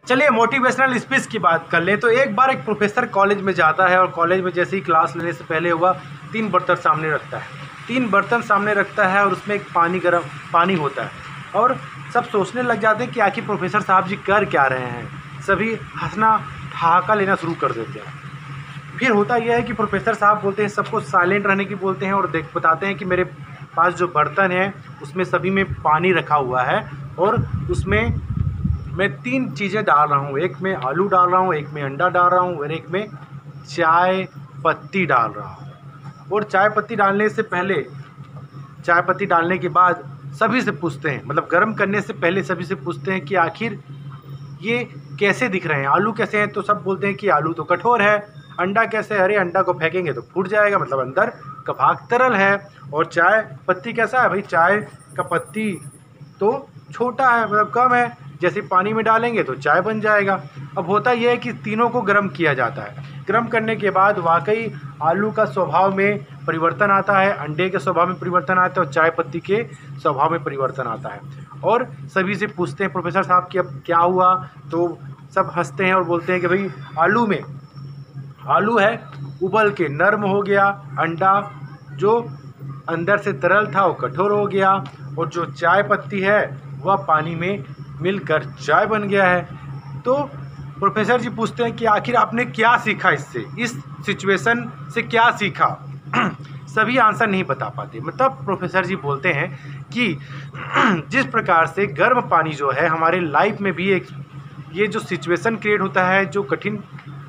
चलिए motivational speech की बात कर लें। तो एक बार एक प्रोफेसर कॉलेज में जाता है और कॉलेज में जैसे ही क्लास लेने से पहले हुआ 3 बर्तन सामने रखता है। 3 बर्तन सामने रखता है और उसमें एक गर्म पानी होता है और सब सोचने लग जाते हैं कि आखिर प्रोफेसर साहब जी कर क्या रहे हैं। सभी हंसना ठहाका लेना शुरू कर देते हैं। फिर होता यह है कि प्रोफेसर साहब बोलते हैं सबको साइलेंट रहने की बोलते हैं और बताते हैं कि मेरे पास जो बर्तन है उसमें सभी में पानी रखा हुआ है और उसमें मैं 3 चीज़ें डाल रहा हूँ। एक में आलू डाल रहा हूँ, एक में अंडा डाल रहा हूँ और एक में चाय पत्ती डाल रहा हूँ। और चाय पत्ती डालने से पहले, चाय पत्ती डालने के बाद सभी से पूछते हैं, मतलब गर्म करने से पहले सभी से पूछते हैं कि आखिर ये कैसे दिख रहे हैं, आलू कैसे हैं। तो सब बोलते हैं कि आलू तो कठोर है। अंडा कैसे है? अरे अंडा को फेंकेंगे तो फूट जाएगा, मतलब अंदर का भाग तरल है। और चाय पत्ती कैसा है? भाई चाय का पत्ती तो छोटा है, मतलब कम है, जैसे पानी में डालेंगे तो चाय बन जाएगा। अब होता यह है कि तीनों को गर्म किया जाता है। गर्म करने के बाद वाकई आलू का स्वभाव में परिवर्तन आता है, अंडे के स्वभाव में परिवर्तन आता है और चाय पत्ती के स्वभाव में परिवर्तन आता है। और सभी से पूछते हैं प्रोफेसर साहब कि अब क्या हुआ। तो सब हंसते हैं और बोलते हैं कि भाई आलू है उबल के नरम हो गया, अंडा जो अंदर से तरल था वो कठोर हो गया और जो चाय पत्ती है वह पानी में मिलकर चाय बन गया है। तो प्रोफेसर जी पूछते हैं कि आखिर आपने क्या सीखा इससे, इस सिचुएशन से क्या सीखा। सभी आंसर नहीं बता पाते। मतलब प्रोफेसर जी बोलते हैं कि जिस प्रकार से गर्म पानी जो है हमारे लाइफ में भी एक ये जो सिचुएशन क्रिएट होता है, जो कठिन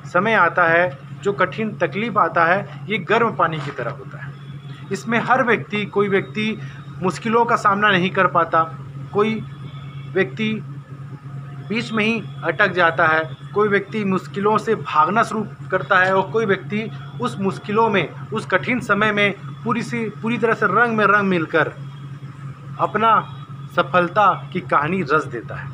समय आता है, जो कठिन तकलीफ आता है, ये गर्म पानी की तरह होता है। इसमें हर व्यक्ति, कोई व्यक्ति मुश्किलों का सामना नहीं कर पाता, कोई व्यक्ति बीच में ही अटक जाता है, कोई व्यक्ति मुश्किलों से भागना शुरू करता है और कोई व्यक्ति उस मुश्किलों में, उस कठिन समय में पूरी तरह से रंग में रंग मिलकर अपना सफलता की कहानी रच देता है।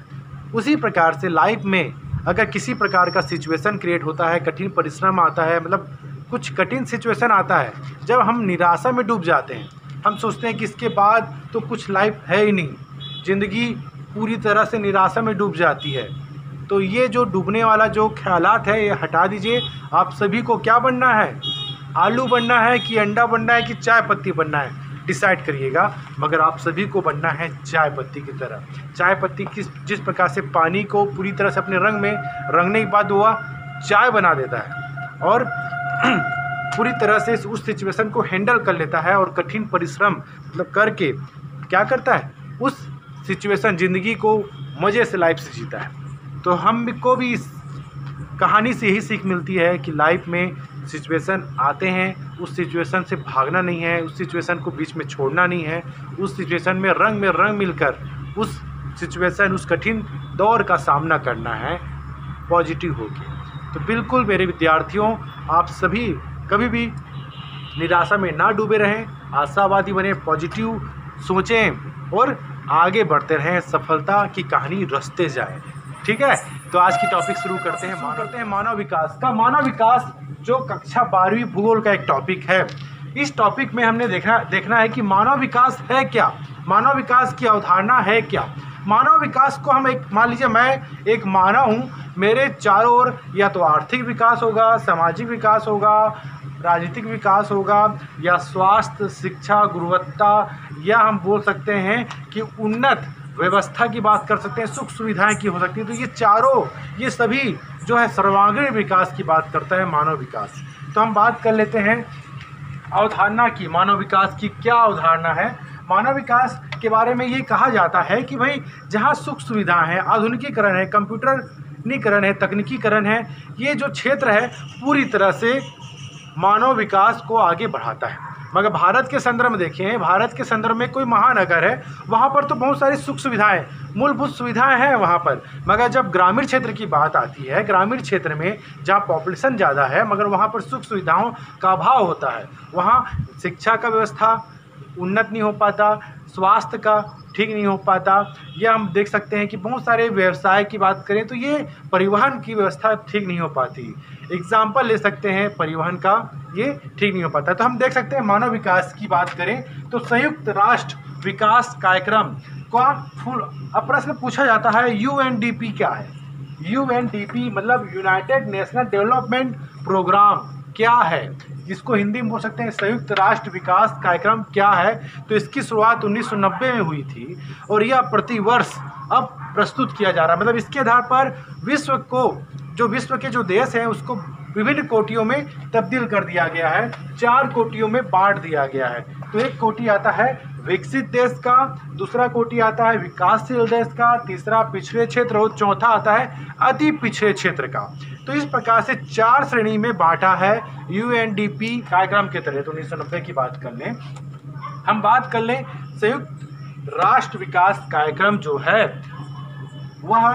उसी प्रकार से लाइफ में अगर किसी प्रकार का सिचुएशन क्रिएट होता है, कठिन परिश्रम आता है, मतलब कुछ कठिन सिचुएशन आता है, जब हम निराशा में डूब जाते हैं, हम सोचते हैं कि इसके बाद तो कुछ लाइफ है ही नहीं, ज़िंदगी पूरी तरह से निराशा में डूब जाती है। तो ये जो डूबने वाला जो ख्यालात है ये हटा दीजिए। आप सभी को क्या बनना है? आलू बनना है कि अंडा बनना है कि चाय पत्ती बनना है, डिसाइड करिएगा। मगर आप सभी को बनना है चाय पत्ती की तरह। चाय पत्ती जिस प्रकार से पानी को पूरी तरह से अपने रंग में रंगने के बाद वह चाय बना देता है और पूरी तरह से उस सिचुएशन को हैंडल कर लेता है और कठिन परिश्रम मतलब करके क्या करता है, उस सिचुएशन ज़िंदगी को मज़े से लाइफ से जीता है। तो हमको भी इस कहानी से यही सीख मिलती है कि लाइफ में सिचुएशन आते हैं, उस सिचुएशन से भागना नहीं है, उस सिचुएशन को बीच में छोड़ना नहीं है, उस सिचुएशन में रंग मिलकर उस सिचुएशन, उस कठिन दौर का सामना करना है पॉजिटिव होकर। तो बिल्कुल मेरे विद्यार्थियों, आप सभी कभी भी निराशा में ना डूबे रहें, आशावादी बने, पॉजिटिव सोचें और आगे बढ़ते रहें, सफलता की कहानी रचते जाएं। ठीक है, तो आज की टॉपिक शुरू करते हैं मानव विकास का। मानव विकास जो कक्षा 12वीं भूगोल का एक टॉपिक है। इस टॉपिक में हमने देखना है कि मानव विकास है क्या, मानव विकास की अवधारणा है क्या। मानव विकास को हम मान लीजिए मैं एक मानव हूँ, मेरे चारों ओर या तो आर्थिक विकास होगा, सामाजिक विकास होगा, राजनीतिक विकास होगा या स्वास्थ्य, शिक्षा, गुणवत्ता, या हम बोल सकते हैं कि उन्नत व्यवस्था की बात कर सकते हैं, सुख सुविधाएं की हो सकती है। तो ये चारों, ये सभी जो है सर्वांगीण विकास की बात करता है मानव विकास। तो हम बात कर लेते हैं अवधारणा की, मानव विकास की क्या अवधारणा है। मानव विकास के बारे में ये कहा जाता है कि भाई जहाँ सुख सुविधाएं हैं, आधुनिकीकरण है, कंप्यूटरीकरण है, तकनीकीकरण है, ये जो क्षेत्र है पूरी तरह से मानव विकास को आगे बढ़ाता है। मगर भारत के संदर्भ में देखें, भारत के संदर्भ में कोई महानगर है, वहाँ पर तो बहुत सारी सुख सुविधाएं, मूलभूत सुविधाएं हैं वहाँ पर। मगर जब ग्रामीण क्षेत्र की बात आती है, ग्रामीण क्षेत्र में जहाँ पॉपुलेशन ज़्यादा है मगर वहाँ पर सुख सुविधाओं का अभाव होता है, वहाँ शिक्षा का व्यवस्था उन्नत नहीं हो पाता, स्वास्थ्य का ठीक नहीं हो पाता, या हम देख सकते हैं कि बहुत सारे व्यवसाय की बात करें तो ये परिवहन की व्यवस्था ठीक नहीं हो पाती। एग्जाम्पल ले सकते हैं परिवहन का, ये ठीक नहीं हो पाता। तो हम देख सकते हैं मानव विकास की बात करें तो संयुक्त राष्ट्र विकास कार्यक्रम का फुल प्रश्न पूछा जाता है UNDP क्या है। UNDP मतलब यूनाइटेड नेशनल डेवलपमेंट प्रोग्राम क्या है, जिसको हिंदी में बोल सकते हैं संयुक्त राष्ट्र विकास कार्यक्रम क्या है, तो इसकी शुरुआत 1990 में हुई थी और यह प्रतिवर्ष अब प्रस्तुत किया जा रहा है। मतलब इसके आधार पर विश्व के जो देश हैं उसको विभिन्न कोटियों में तब्दील कर दिया गया है, 4 कोटियों में बांट दिया गया है। तो एक कोटि आता है विकसित देश का, दूसरा कोटि आता है विकासशील देश का, तीसरा पिछड़े क्षेत्र और चौथा आता है अति पिछड़े क्षेत्र का। तो इस प्रकार से 4 श्रेणी में बांटा है UNDP कार्यक्रम के तहत। 1990 की बात कर लें, हम बात कर लें संयुक्त राष्ट्र विकास कार्यक्रम जो है वह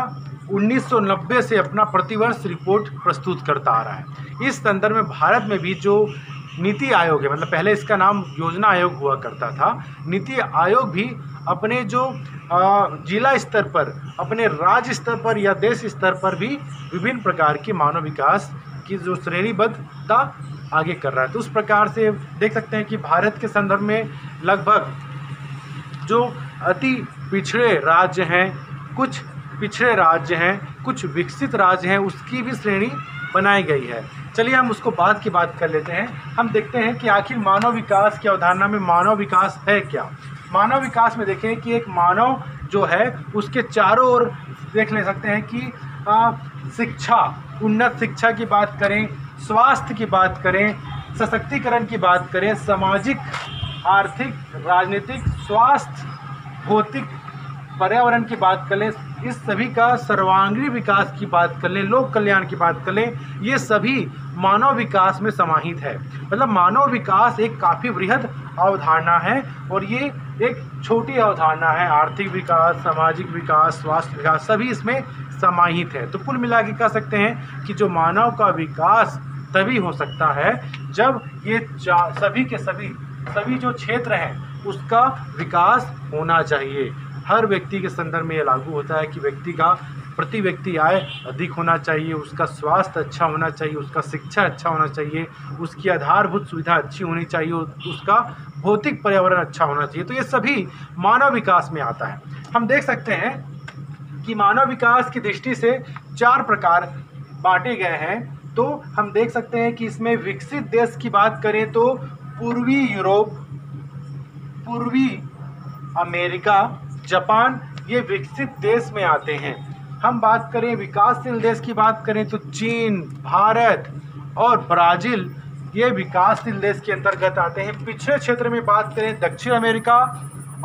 1990 से अपना प्रतिवर्ष रिपोर्ट प्रस्तुत करता आ रहा है। इस संदर्भ में भारत में भी जो नीति आयोग है, मतलब पहले इसका नाम योजना आयोग हुआ करता था, नीति आयोग भी अपने जो जिला स्तर पर, अपने राज्य स्तर पर या देश स्तर पर भी विभिन्न प्रकार की मानव विकास की जो श्रेणीबद्धता आगे कर रहा है। तो उस प्रकार से देख सकते हैं कि भारत के संदर्भ में लगभग जो अति पिछड़े राज्य हैं, कुछ पिछड़े राज्य हैं, कुछ विकसित राज्य हैं, उसकी भी श्रेणी बनाई गई है। चलिए हम उसको बाद की बात कर लेते हैं। हम देखते हैं कि आखिर मानव विकास की अवधारणा में मानव विकास है क्या। मानव विकास में देखें कि एक मानव जो है उसके चारों ओर देख ले सकते हैं कि शिक्षा, उन्नत शिक्षा की बात करें, स्वास्थ्य की बात करें, सशक्तिकरण की बात करें, सामाजिक, आर्थिक, राजनीतिक, स्वास्थ्य, भौतिक, पर्यावरण की बात कर लें, इस सभी का सर्वांगीण विकास की बात कर लें, लोक कल्याण की बात कर लें, ये सभी मानव विकास में समाहित है। मतलब मानव विकास एक काफ़ी वृहद अवधारणा है और ये एक छोटी अवधारणा है। आर्थिक विकास, सामाजिक विकास, स्वास्थ्य विकास सभी इसमें समाहित है। तो कुल मिला के कह सकते हैं कि जो मानव का विकास तभी हो सकता है जब ये सभी के सभी जो क्षेत्र हैं उसका विकास होना चाहिए। हर व्यक्ति के संदर्भ में ये लागू होता है कि व्यक्ति का प्रति व्यक्ति आय अधिक होना चाहिए, उसका स्वास्थ्य अच्छा होना चाहिए, उसका शिक्षा अच्छा होना चाहिए, उसकी आधारभूत सुविधा अच्छी होनी चाहिए, उसका भौतिक पर्यावरण अच्छा होना चाहिए। तो ये सभी मानव विकास में आता है। हम देख सकते हैं कि मानव विकास की दृष्टि से 4 प्रकार बांटे गए हैं। तो हम देख सकते हैं कि इसमें विकसित देश की बात करें तो पूर्वी यूरोप, पूर्वी अमेरिका, जापान, ये विकसित देश में आते हैं। हम बात करें विकासशील देश की बात करें तो चीन, भारत और ब्राज़ील, ये विकासशील देश के अंतर्गत आते हैं। पिछड़े क्षेत्र में बात करें दक्षिण अमेरिका,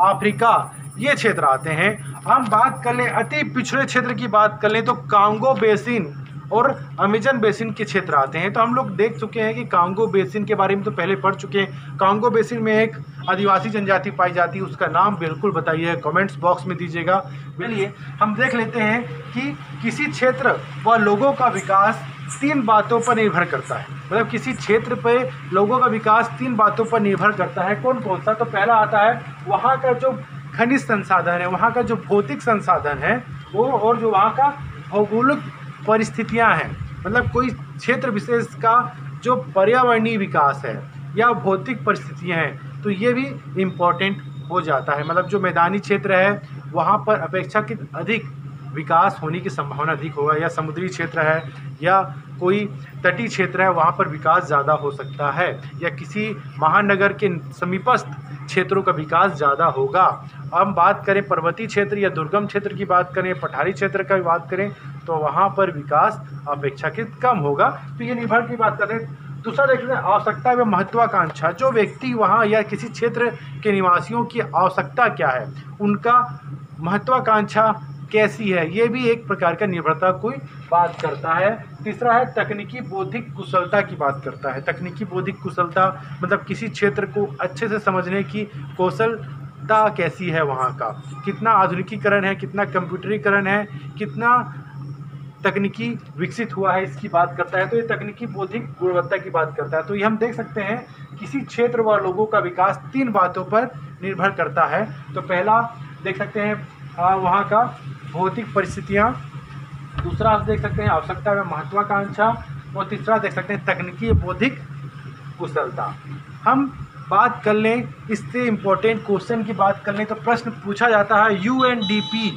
अफ्रीका, ये क्षेत्र आते हैं। हम बात कर लें अति पिछड़े क्षेत्र की बात कर लें तो कांगो बेसिन और अमेजन बेसिन के क्षेत्र आते हैं। तो हम लोग देख चुके हैं कि कांगो बेसिन के बारे में तो पहले पढ़ चुके हैं। कांगो बेसिन में एक आदिवासी जनजाति पाई जाती है, उसका नाम बिल्कुल बताइए, कमेंट्स बॉक्स में दीजिएगा। चलिए हम देख लेते हैं कि किसी क्षेत्र व लोगों का विकास 3 बातों पर निर्भर करता है। मतलब किसी क्षेत्र पे लोगों का विकास 3 बातों पर निर्भर करता है। कौन कौन सा? तो पहला आता है वहाँ का जो खनिज संसाधन है, वहाँ का जो भौतिक संसाधन है वो, और जो वहाँ का भौगोलिक परिस्थितियां हैं। मतलब कोई क्षेत्र विशेष का जो पर्यावरणीय विकास है या भौतिक परिस्थितियां हैं, तो ये भी इम्पोर्टेंट हो जाता है। मतलब जो मैदानी क्षेत्र है वहाँ पर अपेक्षाकृत अधिक विकास होने की संभावना अधिक होगा, या समुद्री क्षेत्र है या कोई तटीय क्षेत्र है वहाँ पर विकास ज़्यादा हो सकता है, या किसी महानगर के समीपस्थ क्षेत्रों का विकास ज़्यादा होगा। हम बात करें पर्वतीय क्षेत्र या दुर्गम क्षेत्र की बात करें, पठारी क्षेत्र की बात करें, तो वहाँ पर विकास अपेक्षाकृत कम होगा। तो ये निर्भर की बात करें। दूसरा देखते हैं आवश्यकता व महत्वाकांक्षा। जो व्यक्ति वहाँ या किसी क्षेत्र के निवासियों की आवश्यकता क्या है, उनका महत्वाकांक्षा कैसी है, ये भी एक प्रकार का निर्भरता कोई बात करता है। तीसरा है तकनीकी बौद्धिक कुशलता की बात करता है। तकनीकी बौद्धिक कुशलता मतलब किसी क्षेत्र को अच्छे से समझने की कौशलता कैसी है, वहाँ का कितना आधुनिकीकरण है, कितना कंप्यूटरीकरण है, कितना तकनीकी विकसित हुआ है, इसकी बात करता है। तो ये तकनीकी बौद्धिक गुणवत्ता की बात करता है। तो ये हम देख सकते हैं किसी क्षेत्र व लोगों का विकास 3 बातों पर निर्भर करता है। तो पहला देख सकते हैं वहाँ का भौतिक परिस्थितियाँ, दूसरा आप देख सकते हैं आवश्यकता व महत्वाकांक्षा, और तीसरा देख सकते हैं तकनीकी बौद्धिक कुशलता। हम बात कर लें इससे इम्पोर्टेंट क्वेश्चन की बात कर लें तो प्रश्न पूछा जाता है UNDP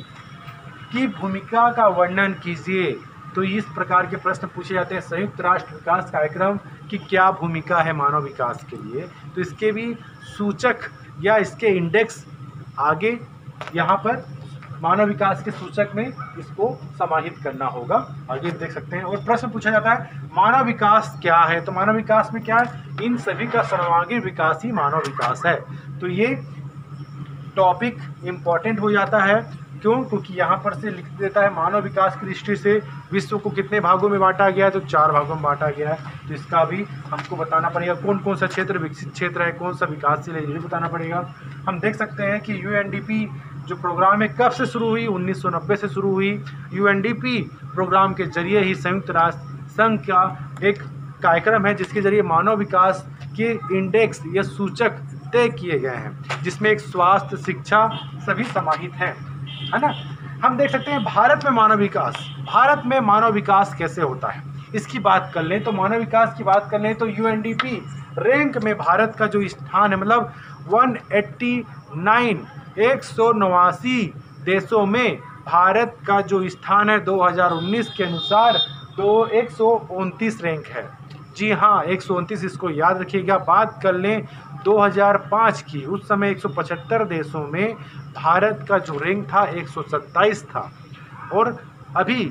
की भूमिका का वर्णन कीजिए। तो इस प्रकार के प्रश्न पूछे जाते हैं। संयुक्त राष्ट्र विकास कार्यक्रम की क्या भूमिका है मानव विकास के लिए, तो इसके भी सूचक या इसके इंडेक्स आगे यहाँ पर मानव विकास के सूचक में इसको समाहित करना होगा, आगे देख सकते हैं। और प्रश्न पूछा जाता है मानव विकास क्या है, तो मानव विकास में क्या है, इन सभी का सर्वांगीण विकास ही मानव विकास है। तो ये टॉपिक इम्पॉर्टेंट हो जाता है, क्यों, क्योंकि यहाँ पर से लिख देता है मानव विकास की दृष्टि से विश्व को कितने भागों में बांटा गया है, तो 4 भागों में बांटा गया है। तो इसका भी हमको बताना पड़ेगा कौन कौन सा क्षेत्र विकसित क्षेत्र है, कौन सा विकासशील है, ये भी बताना पड़ेगा। हम देख सकते हैं कि यूएनडीपी जो प्रोग्राम है कब से शुरू हुई, 1990 से शुरू हुई। यूएनडीपी प्रोग्राम के जरिए ही संयुक्त राष्ट्र संघ का एक कार्यक्रम है जिसके जरिए मानव विकास के इंडेक्स या सूचक तय किए गए हैं, जिसमें एक स्वास्थ्य, शिक्षा सभी समाहित हैं, है ना। हम देख सकते हैं भारत में मानव विकास कैसे होता है, इसकी बात कर लें तो मानव विकास की बात कर लें तो यूएनडीपी रैंक में भारत का जो स्थान है, मतलब 189 देशों में भारत का जो स्थान है 2019 के अनुसार 129 रैंक है। जी हाँ, 129, इसको याद रखिएगा। बात कर लें 2005 की, उस समय 175 देशों में भारत का जो रैंक था 127 था, और अभी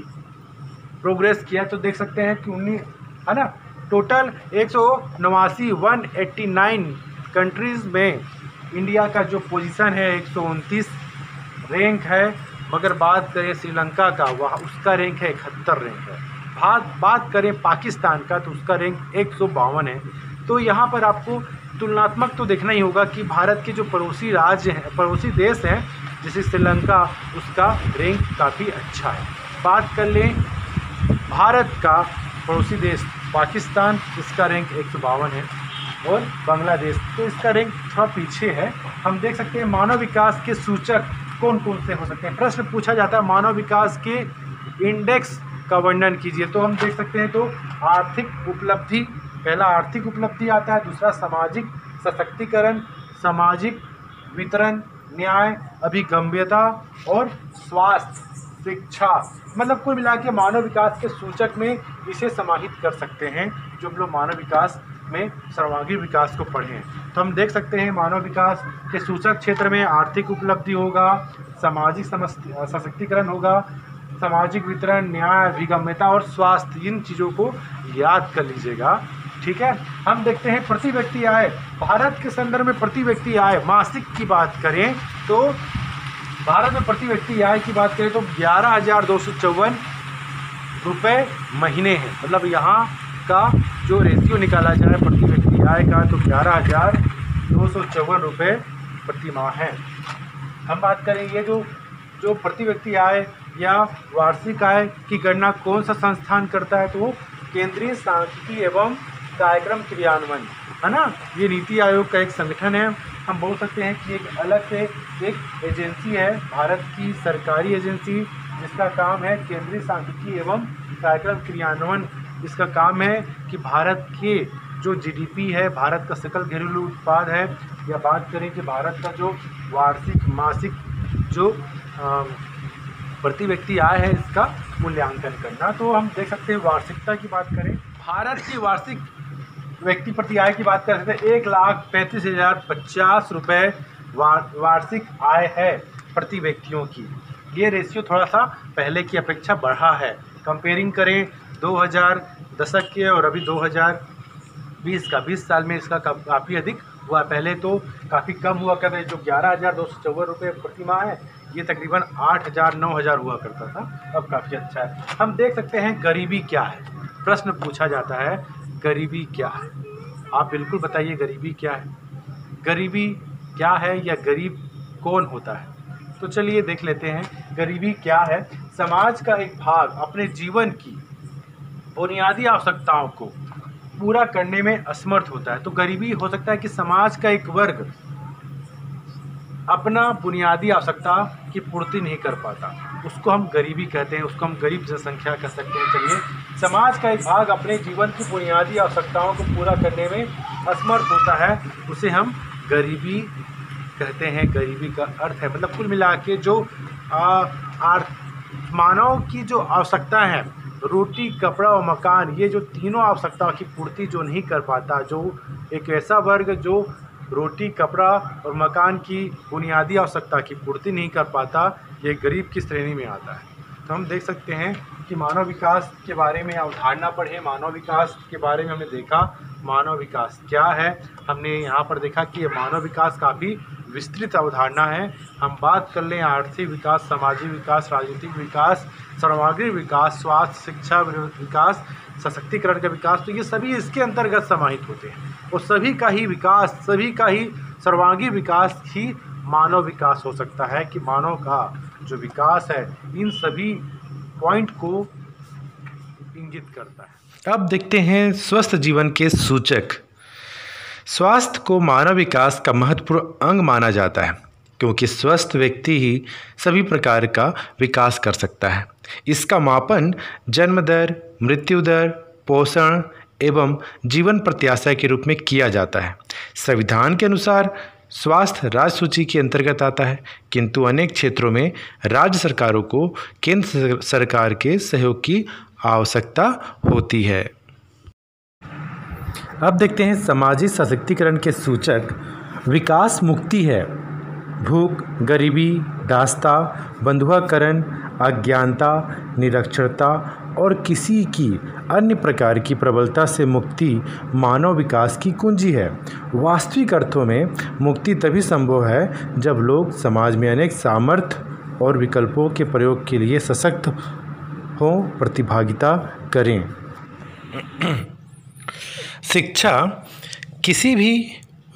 प्रोग्रेस किया तो देख सकते हैं कि 19, है ना, टोटल 189 कंट्रीज़ में इंडिया का जो पोजीशन है 129 रैंक है। मगर बात करें श्रीलंका का, वह उसका रैंक है 71 रैंक है। बात करें पाकिस्तान का तो उसका रैंक 152 है। तो यहाँ पर आपको तुलनात्मक तो देखना ही होगा कि भारत के जो पड़ोसी राज्य हैं, पड़ोसी देश हैं, जैसे श्रीलंका, उसका रैंक काफ़ी अच्छा है। बात कर लें भारत का पड़ोसी देश पाकिस्तान, इसका रैंक 152 है, और बांग्लादेश तो इसका रैंक थोड़ा पीछे है। हम देख सकते हैं मानव विकास के सूचक कौन कौन से हो सकते हैं। प्रश्न पूछा जाता है मानव विकास के इंडेक्स का वर्णन कीजिए, तो हम देख सकते हैं तो आर्थिक उपलब्धि, पहला आर्थिक उपलब्धि आता है, दूसरा सामाजिक सशक्तिकरण, सामाजिक वितरण, न्याय, अभिगम्यता और स्वास्थ्य, शिक्षा, मतलब कुल मिला के मानव विकास के सूचक में इसे समाहित कर सकते हैं, जो हम लोग मानव विकास में सर्वांगीण विकास को पढ़े हैं। तो हम देख सकते हैं मानव विकास के सूचक क्षेत्र में आर्थिक उपलब्धि होगा, सामाजिक सशक्तिकरण होगा, सामाजिक वितरण, न्याय, अभिगम्यता और स्वास्थ्य, इन चीज़ों को याद कर लीजिएगा, ठीक है। हम देखते हैं प्रति व्यक्ति आय। भारत के संदर्भ में प्रति व्यक्ति आय मासिक की बात करें तो भारत में प्रति व्यक्ति आय की बात करें तो 11,254 रुपये महीने हैं। मतलब यहाँ का जो रेशियो निकाला जाए प्रति व्यक्ति आय का तो 11,254 रुपये प्रति माह है। हम बात करें ये जो प्रति व्यक्ति आय या वार्षिक आय की गणना कौन सा संस्थान करता है, तो वो केंद्रीय सांख्यिकी एवं कार्यक्रम क्रियान्वयन, है ना। ये नीति आयोग का एक संगठन है। हम बोल सकते हैं कि एक अलग से एक एजेंसी है, भारत की सरकारी एजेंसी, जिसका काम है केंद्रीय सांख्यिकी एवं कार्यक्रम क्रियान्वयन। इसका काम है कि भारत के जो जीडीपी है, भारत का सकल घरेलू उत्पाद है, या बात करें कि भारत का जो वार्षिक मासिक जो प्रति व्यक्ति आय है, इसका मूल्यांकन करना। तो हम देख सकते हैं वार्षिकता की बात करें, भारत की वार्षिक व्यक्ति प्रति आय की बात कर सकते हैं 1,35,050 रुपये वार्षिक आय है प्रति व्यक्तियों की। ये रेशियो थोड़ा सा पहले की अपेक्षा बढ़ा है। कंपेयरिंग करें 2000 दशक के और अभी 2020 का, 20 साल में इसका काफ़ी अधिक हुआ। पहले तो काफ़ी कम हुआ करता है, जो 11,254 रुपये प्रति माह है, ये तकरीबन 8,000 9,000 हुआ करता था, अब काफ़ी अच्छा है। हम देख सकते हैं गरीबी क्या है, प्रश्न पूछा जाता है गरीबी क्या है। आप बिल्कुल बताइए गरीबी क्या है, गरीबी क्या है या गरीब कौन होता है। तो चलिए देख लेते हैं गरीबी क्या है। समाज का एक भाग अपने जीवन की बुनियादी आवश्यकताओं को पूरा करने में असमर्थ होता है। तो गरीबी हो सकता है कि समाज का एक वर्ग अपना बुनियादी आवश्यकता की पूर्ति नहीं कर पाता, उसको हम गरीबी कहते हैं, उसको हम गरीब जनसंख्या कह सकते हैं। चलिए, समाज का एक भाग अपने जीवन की बुनियादी आवश्यकताओं को पूरा करने में असमर्थ होता है, उसे हम गरीबी कहते हैं। गरीबी का अर्थ है, मतलब कुल मिला के जो मानव की जो आवश्यकता है, वो पूरा करने में असमर्थ होता है, उसे हम गरीबी कहते हैं। गरीबी का अर्थ है, मतलब कुल मिला के जो मानव की जो आवश्यकता है, रोटी, कपड़ा और मकान, ये जो तीनों आवश्यकताओं की पूर्ति जो नहीं कर पाता, जो एक ऐसा वर्ग जो रोटी, कपड़ा और मकान की बुनियादी आवश्यकता की पूर्ति नहीं कर पाता, ये गरीब की श्रेणी में आता है। तो हम देख सकते हैं कि मानव विकास के बारे में अवधारणा पढ़े, मानव विकास के बारे में हमने देखा मानव विकास क्या है। हमने यहाँ पर देखा कि ये मानव विकास काफ़ी विस्तृत अवधारणा है। हम बात कर लें आर्थिक विकास, सामाजिक विकास, राजनीतिक विकास, सर्वांगीण विकास, स्वास्थ्य, शिक्षा विकास, सशक्तिकरण का विकास, तो ये सभी इसके अंतर्गत समाहित होते हैं। और सभी का ही विकास, सभी का ही सर्वांगीण विकास ही मानव विकास हो सकता है कि मानव का जो विकास है इन सभी पॉइंट को इंगित करता है। अब देखते हैं स्वस्थ जीवन के सूचक। स्वास्थ्य को मानव विकास का महत्वपूर्ण अंग माना जाता है क्योंकि स्वस्थ व्यक्ति ही सभी प्रकार का विकास कर सकता है। इसका मापन जन्म दर, मृत्यु दर, पोषण एवं जीवन प्रत्याशा के रूप में किया जाता है। संविधान के अनुसार स्वास्थ्य राज्य सूची के अंतर्गत आता है, किंतु अनेक क्षेत्रों में राज्य सरकारों को केंद्र सरकार के सहयोग की आवश्यकता होती है। अब देखते हैं सामाजिक सशक्तिकरण के सूचक। विकास मुक्ति है। भूख, गरीबी, दासता, बंधुआकरण, अज्ञानता, निरक्षरता और किसी की अन्य प्रकार की प्रबलता से मुक्ति मानव विकास की कुंजी है। वास्तविक अर्थों में मुक्ति तभी संभव है जब लोग समाज में अनेक सामर्थ्य और विकल्पों के प्रयोग के लिए सशक्त हों, प्रतिभागिता करें। शिक्षा किसी भी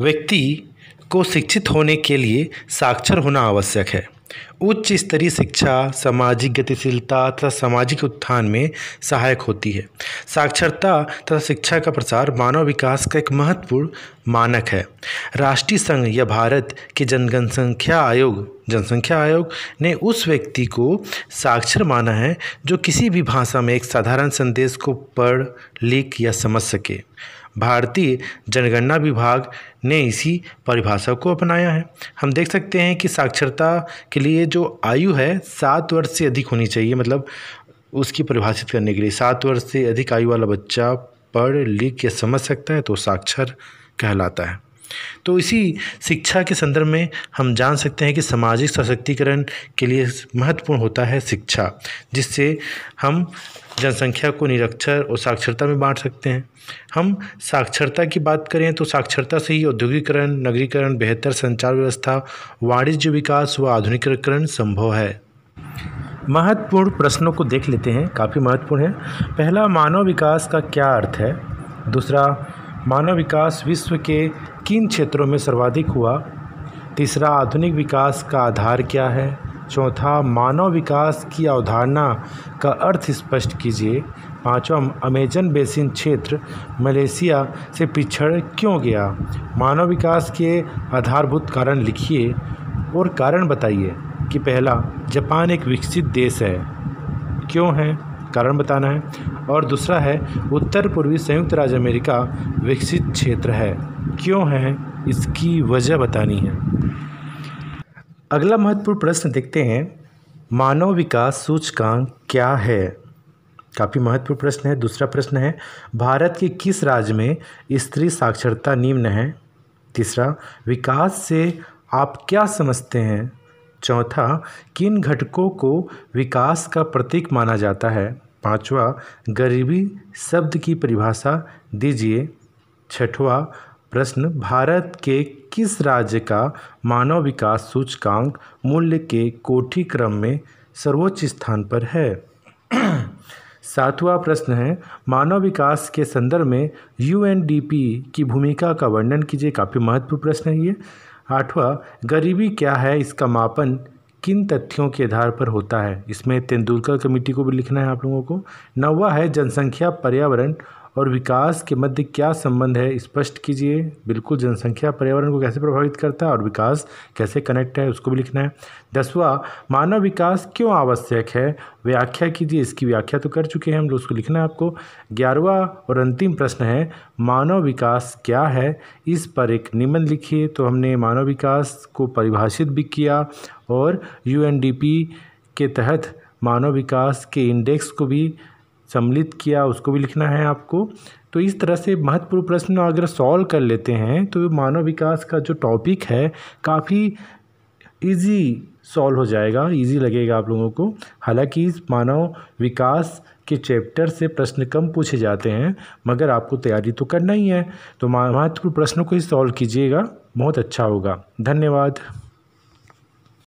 व्यक्ति को शिक्षित होने के लिए साक्षर होना आवश्यक है। उच्च स्तरीय शिक्षा सामाजिक गतिशीलता तथा सामाजिक उत्थान में सहायक होती है। साक्षरता तथा शिक्षा का प्रसार मानव विकास का एक महत्वपूर्ण मानक है। राष्ट्रीय संघ या भारत के जनसंख्या आयोग ने उस व्यक्ति को साक्षर माना है जो किसी भी भाषा में एक साधारण संदेश को पढ़, लिख या समझ सके। भारतीय जनगणना विभाग ने इसी परिभाषा को अपनाया है। हम देख सकते हैं कि साक्षरता के लिए जो आयु है 7 वर्ष से अधिक होनी चाहिए, मतलब उसकी परिभाषित करने के लिए 7 वर्ष से अधिक आयु वाला बच्चा पढ़, लिख या समझ सकता है तो साक्षर कहलाता है। तो इसी शिक्षा के संदर्भ में हम जान सकते हैं कि सामाजिक सशक्तिकरण के लिए महत्वपूर्ण होता है शिक्षा, जिससे हम जनसंख्या को निरक्षर और साक्षरता में बांट सकते हैं। हम साक्षरता की बात करें तो साक्षरता से ही औद्योगिकरण, नगरीकरण, बेहतर संचार व्यवस्था, वाणिज्य विकास व आधुनिकीकरण संभव है। महत्वपूर्ण प्रश्नों को देख लेते हैं, काफ़ी महत्वपूर्ण है। पहला, मानव विकास का क्या अर्थ है? दूसरा, मानव विकास विश्व के किन क्षेत्रों में सर्वाधिक हुआ? तीसरा, आधुनिक विकास का आधार क्या है? चौथा, मानव विकास की अवधारणा का अर्थ स्पष्ट कीजिए। पांचवा, अमेजन बेसिन क्षेत्र मलेशिया से पिछड़ क्यों गया? मानव विकास के आधारभूत कारण लिखिए और कारण बताइए कि पहला, जापान एक विकसित देश है, क्यों है, कारण बताना है। और दूसरा है, उत्तर पूर्वी संयुक्त राज्य अमेरिका विकसित क्षेत्र है, क्यों है, इसकी वजह बतानी है। अगला महत्वपूर्ण प्रश्न देखते हैं, मानव विकास सूचकांक क्या है? काफ़ी महत्वपूर्ण प्रश्न है। दूसरा प्रश्न है, भारत के किस राज्य में स्त्री साक्षरता निम्न है? तीसरा, विकास से आप क्या समझते हैं? चौथा, किन घटकों को विकास का प्रतीक माना जाता है? पांचवा, गरीबी शब्द की परिभाषा दीजिए। छठवां प्रश्न, भारत के किस राज्य का मानव विकास सूचकांक मूल्य के कोटि क्रम में सर्वोच्च स्थान पर है? सातवां प्रश्न है, मानव विकास के संदर्भ में यूएनडीपी की भूमिका का वर्णन कीजिए। काफ़ी महत्वपूर्ण प्रश्न है ये। आठवां, गरीबी क्या है, इसका मापन किन तथ्यों के आधार पर होता है? इसमें तेंदुलकर कमेटी को भी लिखना है आप लोगों को। नौवां है, जनसंख्या, पर्यावरण और विकास के मध्य क्या संबंध है, स्पष्ट कीजिए। बिल्कुल, जनसंख्या पर्यावरण को कैसे प्रभावित करता है और विकास कैसे कनेक्ट है, उसको भी लिखना है। 10वां, मानव विकास क्यों आवश्यक है, व्याख्या कीजिए। इसकी व्याख्या तो कर चुके हैं हम लोग, उसको लिखना है आपको। 11वां और अंतिम प्रश्न है, मानव विकास क्या है, इस पर एक निबंध लिखिए। तो हमने मानव विकास को परिभाषित भी किया और यूएनडीपी के तहत मानव विकास के इंडेक्स को भी सम्मिलित किया उसको भी लिखना है आपको। तो इस तरह से महत्वपूर्ण प्रश्न अगर सॉल्व कर लेते हैं तो मानव विकास का जो टॉपिक है काफ़ी इजी सॉल्व हो जाएगा, इजी लगेगा आप लोगों को। हालांकि इस मानव विकास के चैप्टर से प्रश्न कम पूछे जाते हैं, मगर आपको तैयारी तो करना ही है, तो महत्वपूर्ण प्रश्नों को ही सॉल्व कीजिएगा, बहुत अच्छा होगा। धन्यवाद।